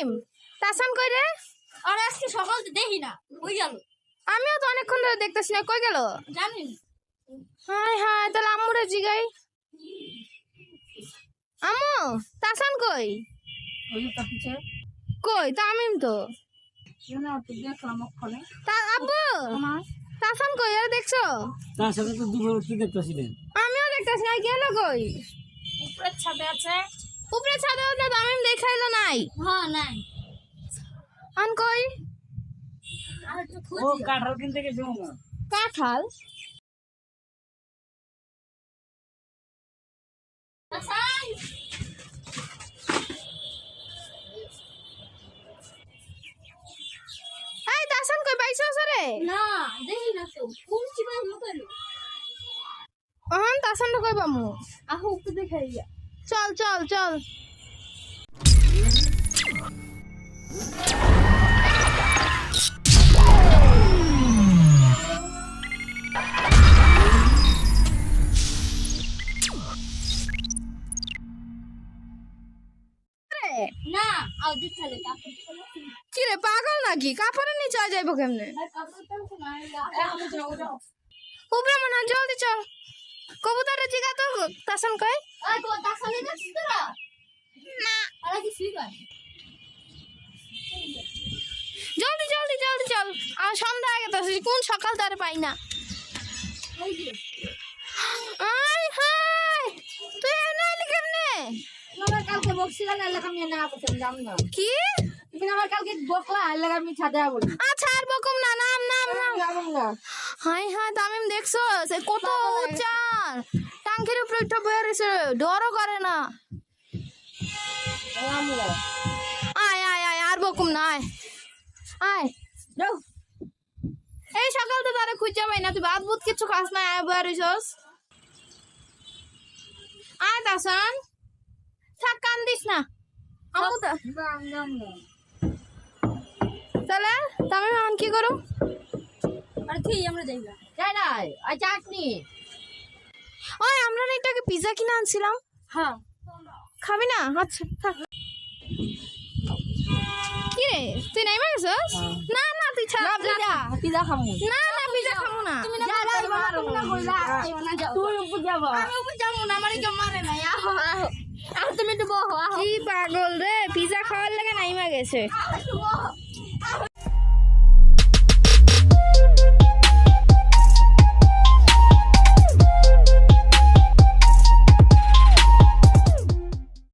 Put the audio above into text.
তামিম তাসান কই রে? আরে আজকে সকালে দেখি না, কই গেল? আমিও তো অনেকক্ষণ ধরে দেখতেছি না, কই গেল? জানি না। হাই হাই, তাহলে আম্মুরে জিগাই। আম্মু তাসান কই? ওই তো পিছে কই তামিম তো। না, তো দেখলাম ওখানে। তা আব্বু তাসান কই আর দেখছো? তার সাথে তো দুপুর কি দেখতেছিলেন? আমিও দেখতেছি না, গেল কই? উপরের ছাদে আছে। উপরে ছাদে না, তামিম দেখাইলো নাই। হ্যাঁ, নাই। আন কই? আর একটু ও খুঁজি। কাঁঠাল কিনতে গেছে না? কাঁঠাল? আসাই। এই তাসান কই পাইছস রে? না, দেখি না তো। কোন চিপাই মতো এলো? তাসান তো কই পামু? আহো উপরে দেখাই যা। চল চল চল। না, আও দিছালে কাপড় ফেলে। কি রে পাগল নাকি? কাপড়ের নিচে যাইবো কেমনে? আর কাপড় ফেলছ না, এখন যাও যাও। উপরে মনে হয়, জলদি চল। কবুতরের জিগা তো তাসান কই? আই তো দাসালে যাচ্ছিস তোরা? না, আর কি শিখাই? জলদি জলদি জলদি চল। আর সন্ধ্যা আগে তো কোন সকাল তারে পাই না। ওই যে আই হাই, তুই এনাইলি কেমনে? আমার কালকে বকছিলা না, এলাকা আমি না করতাম জাম না। কি? তুমি আমার কালকে বকলা, এলাকা আমি ছাদে বলি। আচ্ছা আর বকম না, নাম নাম নাম। জাম না। হাই হাই তামিম দেখছো সে কত উচ্চা টাঙ্কির উপরে উঠে বয়ে রয়েছে, ডরও করে না। জাম না। আয় আয় আয়, আর বকুম না, আয় আয়। যাও। এই সকাল তো তারা খুঁজে পাই না, তুই ভাত বুত কিছু খাস না, আয় বয়ে রইছস। আয় তাসান, থাক কান্দিস না। আমু তা জাম না। তাহলে তামিম এখন কি করো? আর কি আমরা যাইবা? যাই না, আর চাটনি। ওই আমরা না এটাকে পিজা কিনে আনছিলাম। হ্যাঁ। খাবি না? আচ্ছা থাক। কি রে তুই নাইমা গেছস? না না তুই ছাড়। পিজা খামু। না না পিজা খাবো না। তুমি না তুই উপর যাবা। আমি উপর যাবো না, আমার কেউ মারে না। আহো আহো। আর তুমি একটু বহো, আহো। কি পাগল রে, পিজা খাওয়ার লাগে নাইমা গেছে। একটু বহো।